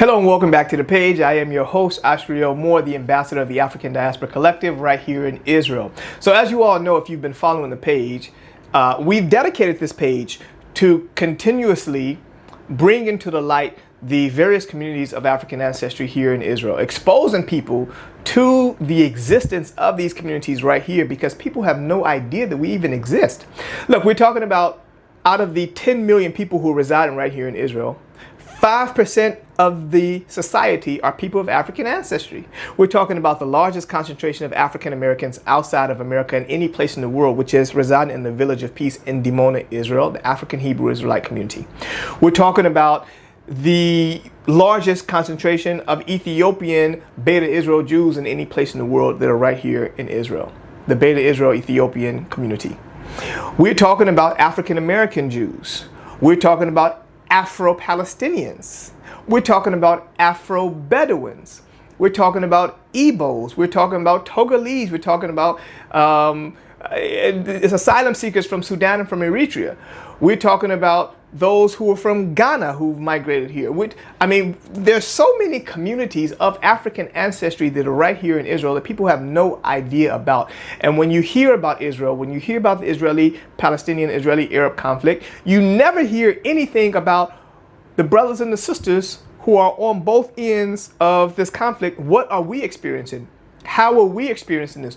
Hello and welcome back to the page. I am your host, Ashriel Moore, the ambassador of the African Diaspora Collective right here in Israel. So as you all know, if you've been following the page, we've dedicated this page to continuously bring into the light the various communities of African ancestry here in Israel, exposing people to the existence of these communities right here because people have no idea that we even exist. Look, we're talking about out of the 10 million people who are residing right here in Israel, 5% of the society are people of African ancestry. We're talking about the largest concentration of African Americans outside of America in any place in the world, which is residing in the Village of Peace in Dimona, Israel, the African Hebrew Israelite community. We're talking about the largest concentration of Ethiopian Beta Israel Jews in any place in the world that are right here in Israel, the Beta Israel Ethiopian community. We're talking about African American Jews. We're talking about Afro-Palestinians. We're talking about Afro-Bedouins. We're talking about Igbos. We're talking about Togolese. We're talking about asylum seekers from Sudan and from Eritrea. We're talking about those who are from Ghana who've migrated here. There's so many communities of African ancestry that are right here in Israel that people have no idea about. And when you hear about Israel, when you hear about the Israeli-Palestinian, Israeli-Arab conflict, you never hear anything about the brothers and the sisters who are on both ends of this conflict. What are we experiencing? How are we experiencing this?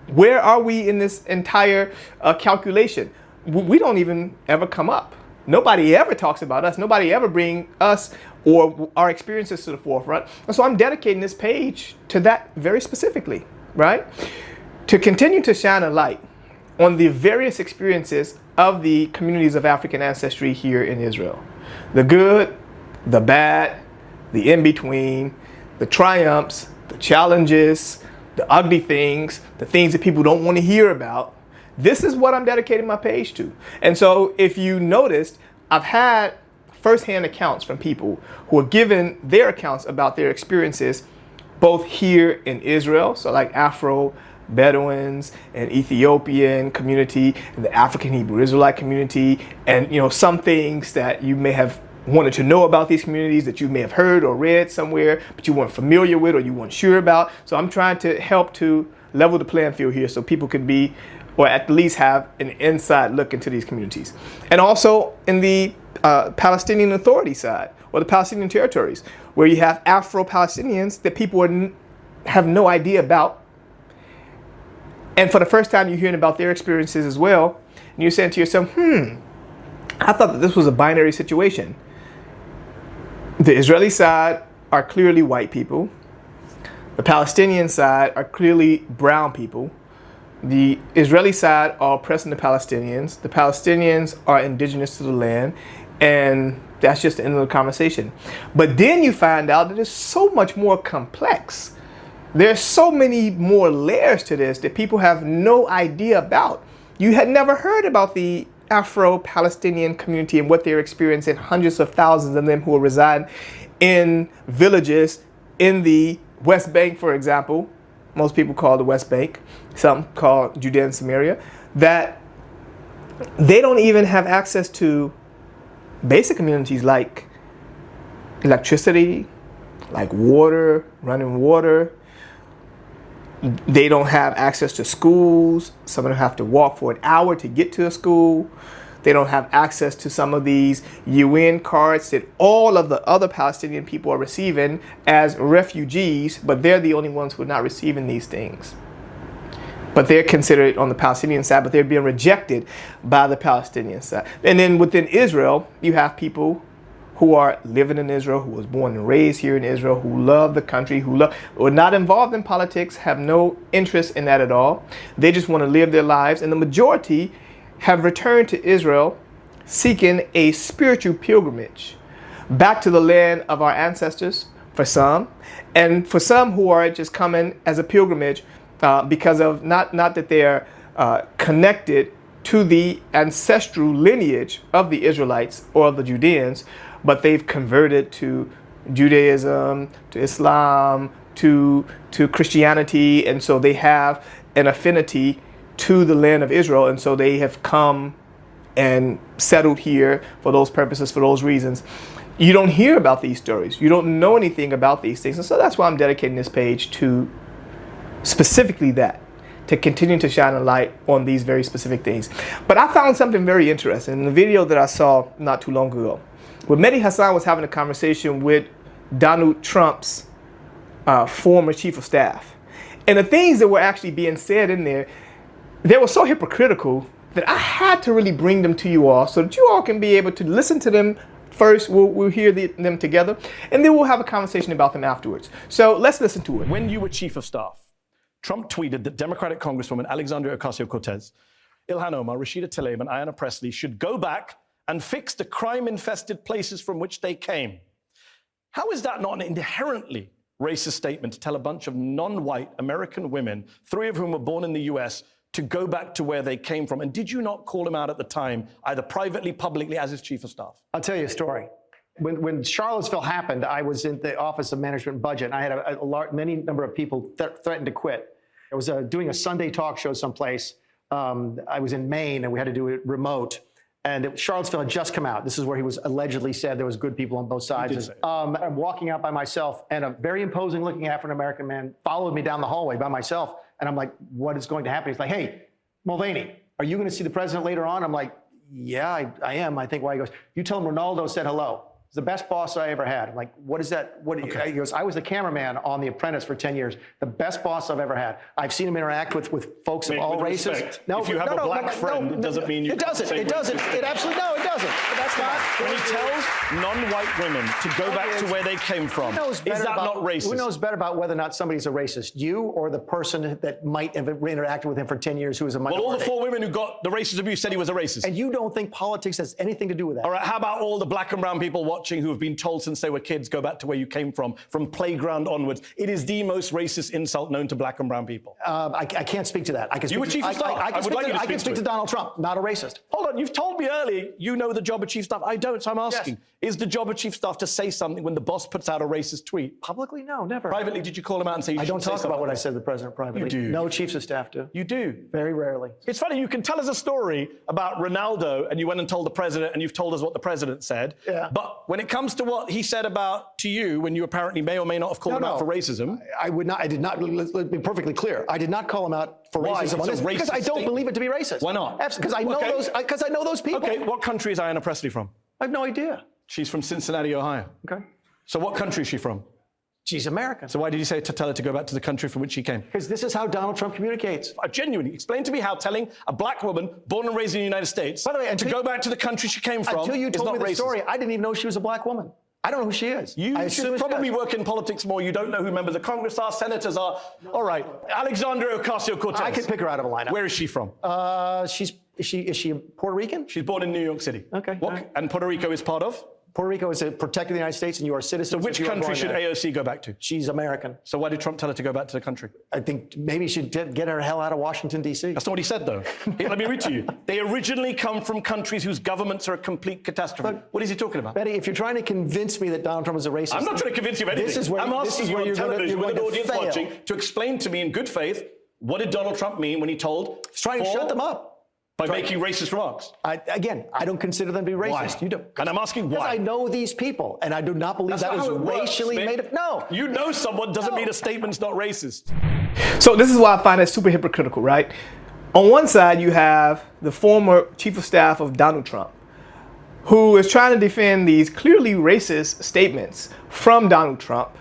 Where are we in this entire calculation? We don't even ever come up. Nobody ever talks about us. Nobody ever bring us or our experiences to the forefront. And so I'm dedicating this page to that very specifically, right? To continue to shine a light on the various experiences of the communities of African ancestry here in Israel. The good, the bad, the in-between, the triumphs, the challenges, the ugly things, the things that people don't want to hear about. This is what I'm dedicating my page to. And so if you noticed, I've had firsthand accounts from people who are giving their accounts about their experiences both here in Israel, so like Afro-Bedouins and Ethiopian community and the African Hebrew Israelite community, and some things that you may have wanted to know about these communities that you may have heard or read somewhere, but you weren't familiar with or you weren't sure about. So I'm trying to help to level the playing field here so people can be, or at least have, an inside look into these communities. And also in the Palestinian Authority side, or the Palestinian territories, where you have Afro-Palestinians that people have no idea about. And for the first time, you're hearing about their experiences as well. And you're saying to yourself, I thought that this was a binary situation. The Israeli side are clearly white people. The Palestinian side are clearly brown people. The Israeli side are oppressing the Palestinians. The Palestinians are indigenous to the land. And that's just the end of the conversation. But then you find out that it's so much more complex. There's so many more layers to this that people have no idea about. You had never heard about the Afro-Palestinian community and what they're experiencing, hundreds of thousands of them who are residing in villages in the West Bank, for example. Most people call the West Bank, some call Judea and Samaria, that they don't even have access to basic amenities like electricity, like water, running water. They don't have access to schools. Some of them have to walk for an hour to get to a school. They don't have access to some of these UN cards that all of the other Palestinian people are receiving as refugees, but they're the only ones who are not receiving these things. But they're considered on the Palestinian side, but they're being rejected by the Palestinian side. And then within Israel, you have people who are living in Israel, who was born and raised here in Israel, who love the country, who are not involved in politics, have no interest in that at all. They just want to live their lives. And the majority have returned to Israel seeking a spiritual pilgrimage back to the land of our ancestors for some. And for some who are just coming as a pilgrimage because of not that they're connected to the ancestral lineage of the Israelites or the Judeans, but they've converted to Judaism, to Islam, to Christianity, and so they have an affinity to the land of Israel, and so they have come and settled here for those purposes, for those reasons. you don't hear about these stories. You don't know anything about these things. And so that's why I'm dedicating this page to specifically that, to continue to shine a light on these very specific things. But I found something very interesting in the video that I saw not too long ago, where Mehdi Hassan was having a conversation with Donald Trump's former chief of staff. And the things that were actually being said in there, they were so hypocritical that I had to really bring them to you all so that you all can be able to listen to them first. We'll hear them together, and then we'll have a conversation about them afterwards. So let's listen to it. When you were chief of staff, Trump tweeted that Democratic Congresswoman Alexandria Ocasio-Cortez, Ilhan Omar, Rashida Tlaib, and Ayanna Pressley should go back and fix the crime-infested places from which they came. How is that not an inherently racist statement to tell a bunch of non-white American women, 3 of whom were born in the US, to go back to where they came from? And did you not call him out at the time, either privately, publicly, as his chief of staff? I'll tell you a story. When Charlottesville happened, I was in the Office of Management and Budget, and I had many number of people threatened to quit. I was doing a Sunday talk show someplace. I was in Maine, and we had to do it remote. And Charlottesville had just come out. This is where he was allegedly said there was good people on both sides. I'm walking out by myself, and a very imposing looking African-American man followed me down the hallway by myself. And I'm like, what is going to happen? He's like, hey, Mulvaney, are you going to see the president later on? I'm like, yeah, I am. I think why. He goes, you tell him Ronaldo said hello. He's the best boss I ever had. I'm like, what is that? Okay. He goes, I was the cameraman on The Apprentice for 10 years. The best boss I've ever had. I've seen him interact with folks of all races. Respect. If you have a black friend, it doesn't mean you. It doesn't. It doesn't. It absolutely it doesn't. But that's not. When he tells non-white women to go back to where they came from, is that not racist? Who knows better about whether or not somebody's a racist? You or the person that might have interacted with him for 10 years who is a minority? Well, all the 4 women who got the racist abuse said he was a racist. And you don't think politics has anything to do with that? All right, how about all the black and brown people watching who have been told since they were kids, go back to where you came from playground onwards? It is the most racist insult known to black and brown people. I can't speak to that. I can speak you were chief of staff. I can speak to Donald Trump, not a racist. Hold on, you've told me earlier you know the job of chief staff. I don't, so I'm asking. Yes. Is the job of chief staff to say something when the boss puts out a racist tweet? Publicly, no, never. Privately, did you call him out and say you I don't talk about what like I said to the president privately. You do. No chiefs of staff do. You do. Very rarely. It's funny, you can tell us a story about Ronaldo and you went and told the president and you've told us what the president said. Yeah. But when it comes to what he said about to you when you apparently may or may not have called him out for racism. I did not, let's be perfectly clear. I did not call him out for racism on this because I don't believe it to be racist. Why not? Because I know those people. Okay, what country is Ayanna Pressley from? I have no idea. She's from Cincinnati, Ohio. Okay. So what country is she from? She's American. So why did you say to tell her to go back to the country from which she came? Because this is how Donald Trump communicates. Genuinely, explain to me how telling a black woman born and raised in the United States By the way, to go back to the country she came from until you is told not me the racist. story, I didn't even know she was a black woman. I don't know who she is. You should probably work in politics more. You don't know who members of Congress are, senators are. All right. Alexandria Ocasio-Cortez. I could pick her out of a lineup. Where is she from? Is she Puerto Rican? She's born in New York City. Okay. And Puerto Rico is part of? Puerto Rico is a protected of the United States, and you are citizens. So which country should AOC go back to? She's American. So why did Trump tell her to go back to the country? I think maybe she should get her hell out of Washington, D.C. That's not what he said, though. Here, let me read to you. They originally come from countries whose governments are a complete catastrophe. But, what is he talking about? Betty, if you're trying to convince me that Donald Trump is a racist... I'm not trying to convince you of anything. I'm asking you on television with an audience watching to explain to me in good faith, what did Donald Trump mean when he told... He's trying to shut them up. By making racist remarks. I don't consider them to be racist. Why? You don't. And I'm asking why. Because I know these people, and I do not believe that was racially made up. No. You know someone doesn't mean a statement's not racist. So this is why I find it super hypocritical, right? On one side, you have the former chief of staff of Donald Trump, who is trying to defend these clearly racist statements from Donald Trump,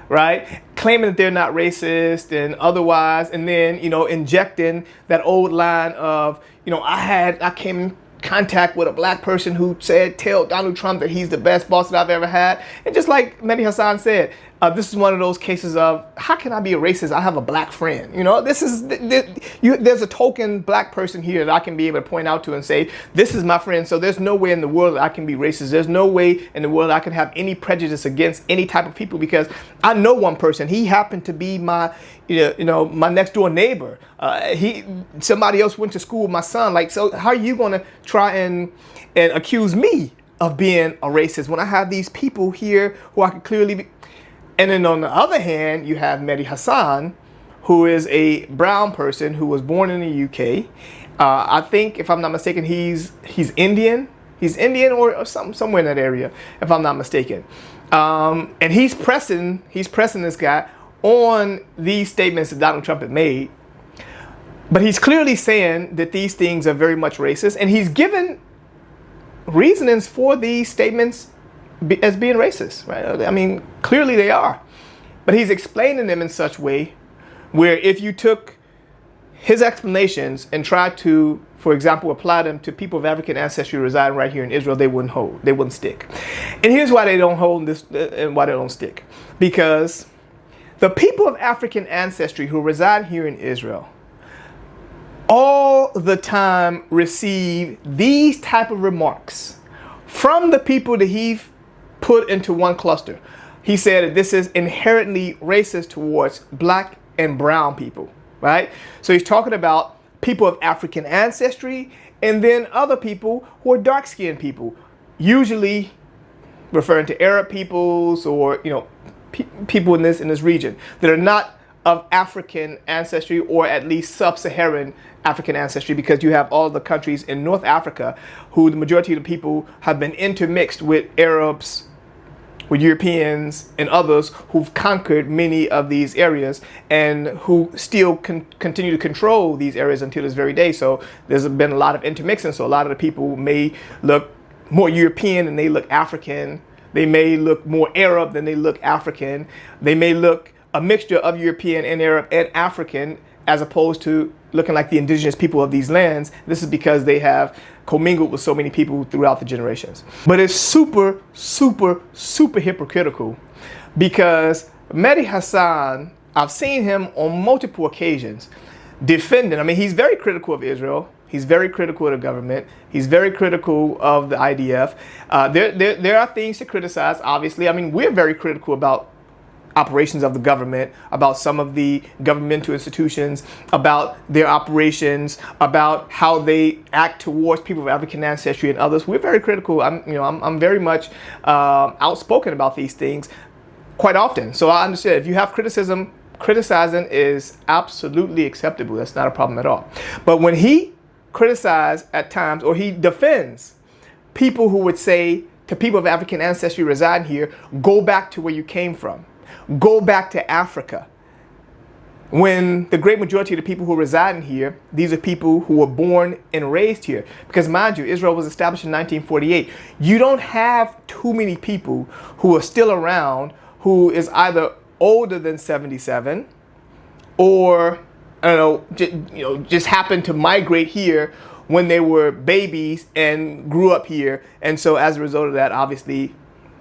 right? Claiming that they're not racist and otherwise, and then, injecting that old line of, I came in contact with a black person who said, tell Donald Trump that he's the best boss that I've ever had. And just like Mehdi Hassan said, this is one of those cases of, how can I be a racist? I have a black friend. There's a token black person here that I can be able to point out to and say, this is my friend. So there's no way in the world that I can be racist. There's no way in the world I can have any prejudice against any type of people because I know one person. He happened to be my, my next door neighbor. Somebody else went to school with my son. Like, so how are you going to try and accuse me of being a racist when I have these people here who I could clearly be? And then on the other hand, you have Mehdi Hassan, who is a brown person who was born in the UK. I think, if I'm not mistaken, he's Indian. He's Indian or somewhere in that area, if I'm not mistaken. And he's pressing this guy on these statements that Donald Trump had made. But he's clearly saying that these things are very much racist, and he's given reasonings for these statements as being racist, right? I mean, clearly they are. But he's explaining them in such a way where if you took his explanations and tried to, for example, apply them to people of African ancestry residing right here in Israel, they wouldn't hold. They wouldn't stick. And here's why they don't hold this and why they don't stick. Because the people of African ancestry who reside here in Israel all the time receive these type of remarks from the people that he put into one cluster. He said that this is inherently racist towards black and brown people. Right? So he's talking about people of African ancestry and then other people who are dark-skinned people, usually referring to Arab peoples or, people in this region that are not of African ancestry, or at least sub-Saharan African ancestry, because you have all the countries in North Africa who the majority of the people have been intermixed with Arabs, with Europeans and others who've conquered many of these areas and who still continue to control these areas until this very day. So there's been a lot of intermixing. So a lot of the people may look more European than they look African. They may look more Arab than they look African. They may look a mixture of European and Arab and African, as opposed to looking like the indigenous people of these lands. This is because they have commingled with so many people throughout the generations. But it's super, super, super hypocritical, because Mehdi Hassan, I've seen him on multiple occasions defending. I mean, he's very critical of Israel. He's very critical of the government. He's very critical of the IDF. There are things to criticize, obviously. I mean, we're very critical about operations of the government, about some of the governmental institutions, about their operations, about how they act towards people of African ancestry and others. We're very critical. I'm very much outspoken about these things quite often. So I understand if you have criticism, criticizing is absolutely acceptable. That's not a problem at all. But when he criticizes at times, or he defends people who would say to people of African ancestry reside here, go back to where you came from. Go back to Africa. When the great majority of the people who reside in here, these are people who were born and raised here. Because mind you, Israel was established in 1948. You don't have too many people who are still around who is either older than 77 or, I don't know, just happened to migrate here when they were babies and grew up here. And so as a result of that, obviously,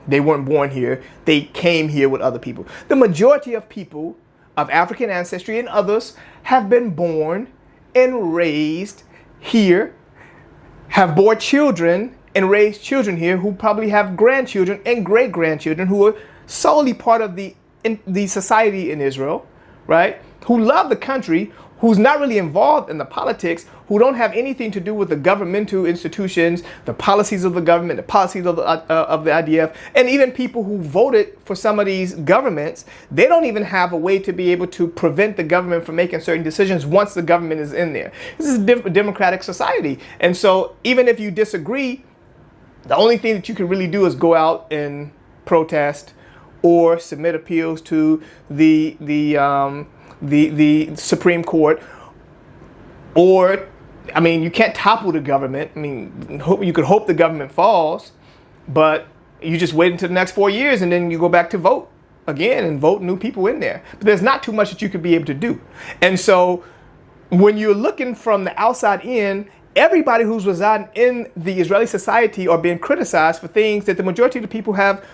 they weren't born here. They came here with other people. The majority of people of African ancestry and others have been born and raised here, have born children and raised children here, who probably have grandchildren and great-grandchildren who are solely part of the society in Israel, right? Who love the country, who's not really involved in the politics, who don't have anything to do with the governmental institutions, the policies of the government, the policies of the IDF, and even people who voted for some of these governments. They don't even have a way to be able to prevent the government from making certain decisions once the government is in there. This is a democratic society. And so even if you disagree, the only thing that you can really do is go out and protest or submit appeals to the Supreme Court. Or, I mean, you can't topple the government. I mean, you could hope the government falls, but you just wait until the next 4 years and then you go back to vote again and vote new people in there. But there's not too much that you could be able to do. And so when you're looking from the outside in, everybody who's residing in the Israeli society are being criticized for things that the majority of the people have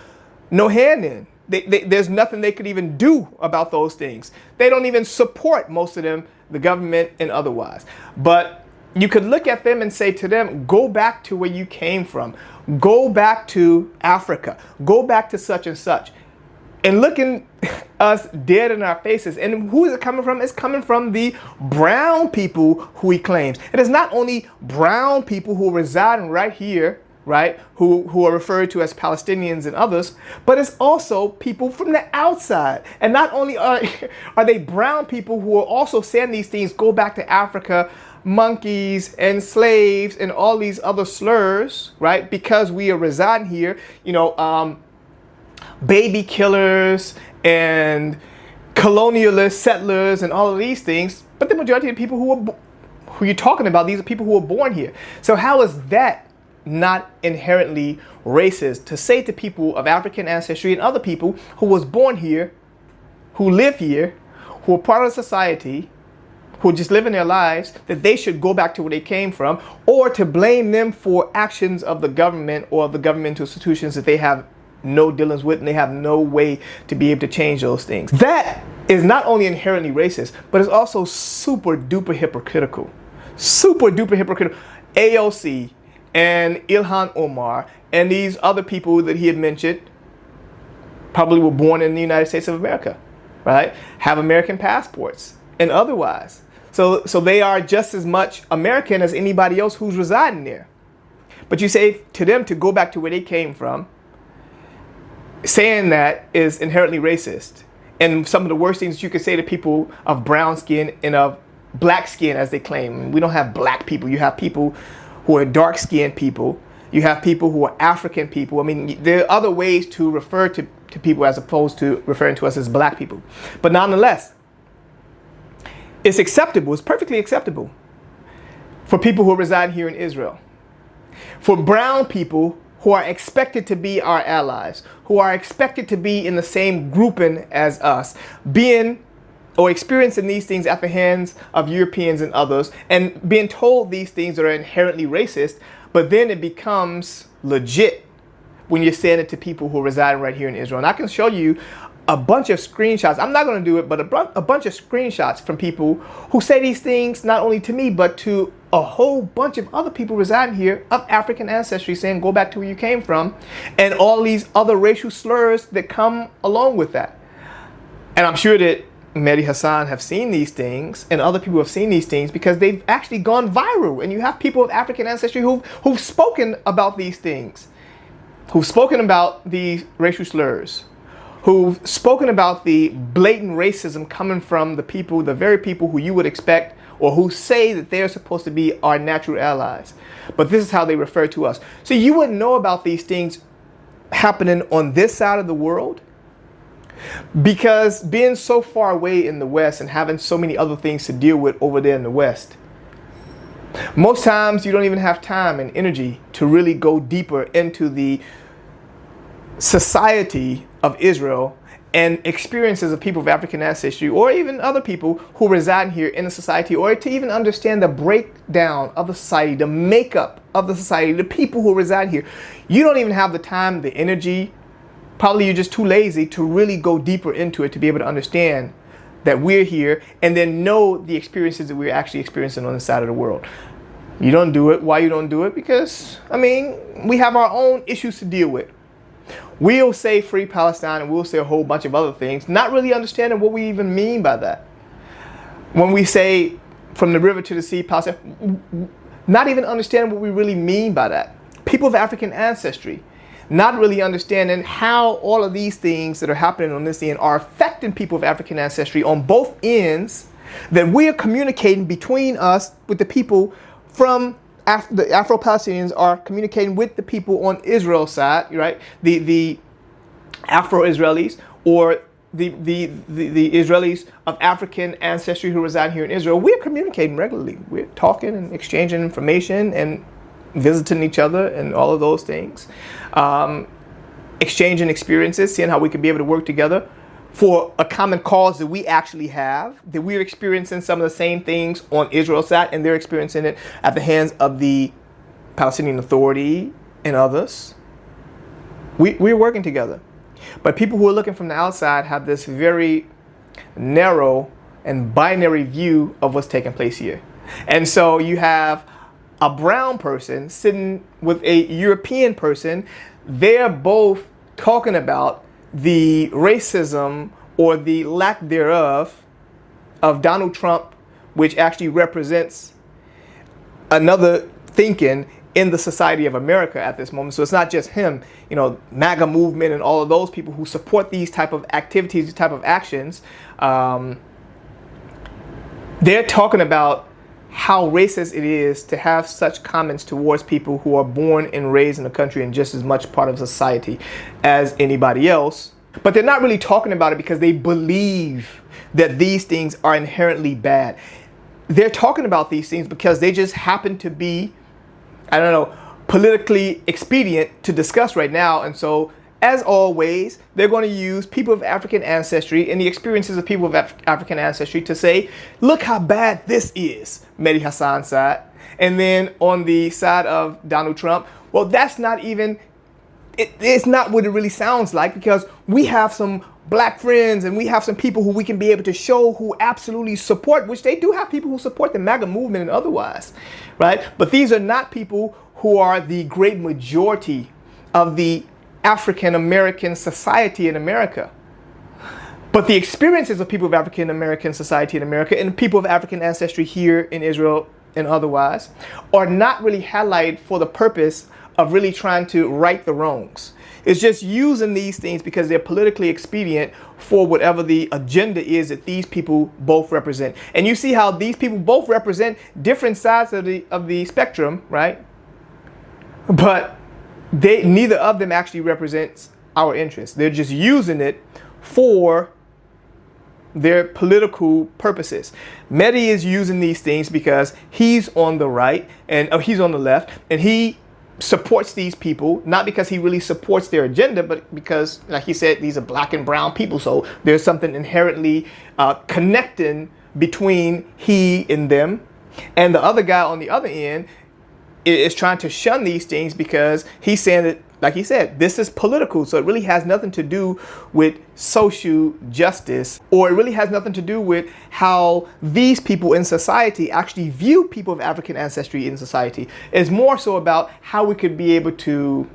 no hand in. There's nothing they could even do about those things. They don't even support, most of them, the government and otherwise. But you could look at them and say to them, go back to where you came from. Go back to Africa. Go back to such and such. And looking us dead in our faces. And who is it coming from? It's coming from the brown people who he claims. And it's not only brown people who reside right here, right, who are referred to as Palestinians and others, but it's also people from the outside. And not only are they brown people who are also saying these things, go back to Africa, monkeys and slaves and all these other slurs, right? Because we are residing here, baby killers and colonialist settlers and all of these things. But the majority of people who you're talking about, these are people who were born here. So how is that not inherently racist to say to people of African ancestry and other people who was born here, who live here, who are part of society, who are just living their lives, that they should go back to where they came from, or to blame them for actions of the government or of the governmental institutions that they have no dealings with and they have no way to be able to change those things? That is not only inherently racist, but it's also super duper hypocritical. Super duper hypocritical. AOC and Ilhan Omar and these other people that he had mentioned probably were born in the United States of America, right? Have American passports and otherwise. So they are just as much American as anybody else who's residing there. But you say to them to go back to where they came from, saying that is inherently racist. And some of the worst things you could say to people of brown skin and of black skin, as they claim. We don't have black people. You have people who are dark-skinned people. You have people who are African people. I mean, there are other ways to refer to people as opposed to referring to us as black people. But nonetheless, it's acceptable. It's perfectly acceptable for people who reside here in Israel. For brown people who are expected to be our allies, who are expected to be in the same grouping as us, being or experiencing these things at the hands of Europeans and others, and being told these things that are inherently racist, but then it becomes legit when you're saying it to people who reside right here in Israel. And I can show you a bunch of screenshots. I'm not going to do it, but a bunch of screenshots from people who say these things not only to me, but to a whole bunch of other people residing here of African ancestry, saying go back to where you came from, and all these other racial slurs that come along with that. And I'm sure that Mehdi, Hassan have seen these things, and other people have seen these things because they've actually gone viral. And you have people of African ancestry who've spoken about these things, who've spoken about these racial slurs, who've spoken about the blatant racism coming from the people, the very people who you would expect or who say that they're supposed to be our natural allies. But this is how they refer to us. So you wouldn't know about these things happening on this side of the world, because being so far away in the West and having so many other things to deal with over there in the West, most times you don't even have time and energy to really go deeper into the society of Israel and experiences of people of African ancestry, or even other people who reside here in the society, or to even understand the breakdown of the society, the makeup of the society, the people who reside here. You don't even have the time, the energy. Probably you're just too lazy to really go deeper into it to be able to understand that we're here and then know the experiences that we're actually experiencing on the side of the world. You don't do it. Why you don't do it? Because, I mean, we have our own issues to deal with. We'll say free Palestine and we'll say a whole bunch of other things, not really understanding what we even mean by that. When we say from the river to the sea, Palestine, not even understanding what we really mean by that. People of African ancestry, not really understanding how all of these things that are happening on this end are affecting people of African ancestry on both ends, that we are communicating between us with the people from the Afro-Palestinians are communicating with the people on Israel's side, right? The Afro-Israelis, or the Israelis of African ancestry who reside here in Israel. We're communicating regularly. We're talking and exchanging information and visiting each other and all of those things. Exchanging experiences, seeing how we can be able to work together for a common cause that we actually have, that we're experiencing some of the same things on Israel's side, and they're experiencing it at the hands of the Palestinian Authority and others. We're working together. But people who are looking from the outside have this very narrow and binary view of what's taking place here. And so you have a brown person sitting with a European person. They're both talking about the racism or the lack thereof of Donald Trump, which actually represents another thinking in the society of America at this moment. So it's not just him, MAGA movement and all of those people who support these type of activities, these type of actions. They're talking about how racist it is to have such comments towards people who are born and raised in the country and just as much part of society as anybody else. But they're not really talking about it because they believe that these things are inherently bad. They're talking about these things because they just happen to be, I don't know, politically expedient to discuss right now. And so, as always, they're going to use people of African ancestry and the experiences of people of African ancestry to say, look how bad this is, Mehdi Hassan side. And then on the side of Donald Trump, well, that's not even, it's not what it really sounds like, because we have some black friends and we have some people who we can be able to show who absolutely support, which they do have people who support the MAGA movement and otherwise, right? But these are not people who are the great majority of the African American society in America. But the experiences of people of African American society in America and people of African ancestry here in Israel and otherwise are not really highlighted for the purpose of really trying to right the wrongs. It's just using these things because they're politically expedient for whatever the agenda is that these people both represent. And you see how these people both represent different sides of the spectrum, right? But neither of them actually represents our interests. They're just using it for their political purposes. Mehdi is using these things because he's on the right and he's on the left, and he supports these people, not because he really supports their agenda, but because, like he said, these are black and brown people. So there's something inherently connecting between he and them. And the other guy on the other end is trying to shun these things because he's saying that, like he said, this is political. So it really has nothing to do with social justice, or it really has nothing to do with how these people in society actually view people of African ancestry in society. It's more so about how we could be able to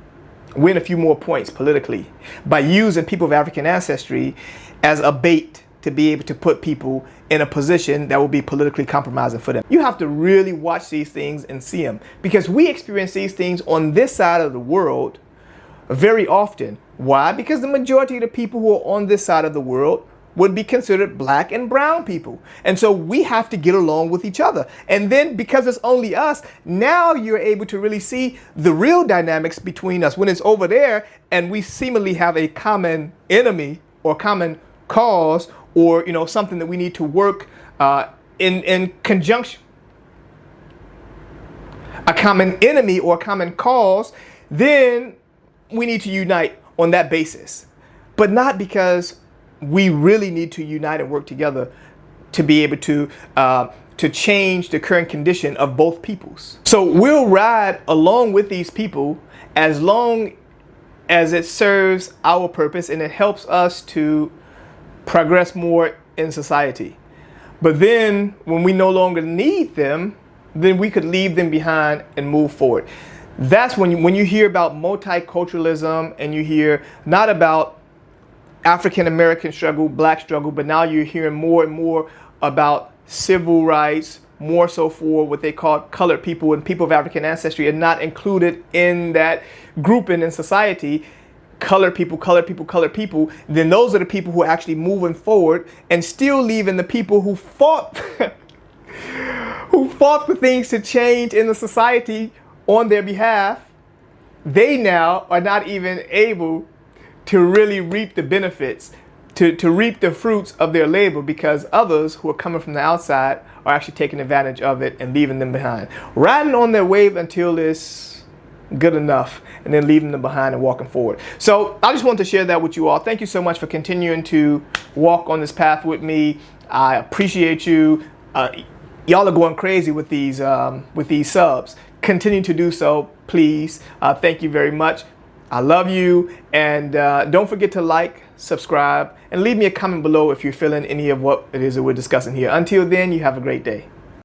win a few more points politically by using people of African ancestry as a bait to be able to put people in a position that will be politically compromising for them. You have to really watch these things and see them, because we experience these things on this side of the world very often. Why? Because the majority of the people who are on this side of the world would be considered black and brown people. And so we have to get along with each other. And then because it's only us, now you're able to really see the real dynamics between us when it's over there and we seemingly have a common enemy or common cause, or something that we need to work in conjunction, a common enemy or a common cause. Then we need to unite on that basis, but not because we really need to unite and work together to be able to change the current condition of both peoples. So we'll ride along with these people as long as it serves our purpose and it helps us to progress more in society. But then when we no longer need them, then we could leave them behind and move forward. That's when you hear about multiculturalism and you hear not about African American struggle, black struggle, but now you're hearing more and more about civil rights, more so for what they call colored people, and people of African ancestry are not included in that grouping in society. Colored people, then those are the people who are actually moving forward and still leaving the people who fought for things to change in the society on their behalf. They now are not even able to really reap the benefits, to reap the fruits of their labor, because others who are coming from the outside are actually taking advantage of it and leaving them behind, riding on their wave until it's good enough, and then leaving them behind and walking forward. So I just want to share that with you all. Thank you so much for continuing to walk on this path with me. I appreciate you. Y'all are going crazy with these subs. Continue to do so, please. Thank you very much. I love you, and don't forget to like, subscribe, and leave me a comment below if you're feeling any of what it is that we're discussing here. Until then, you have a great day.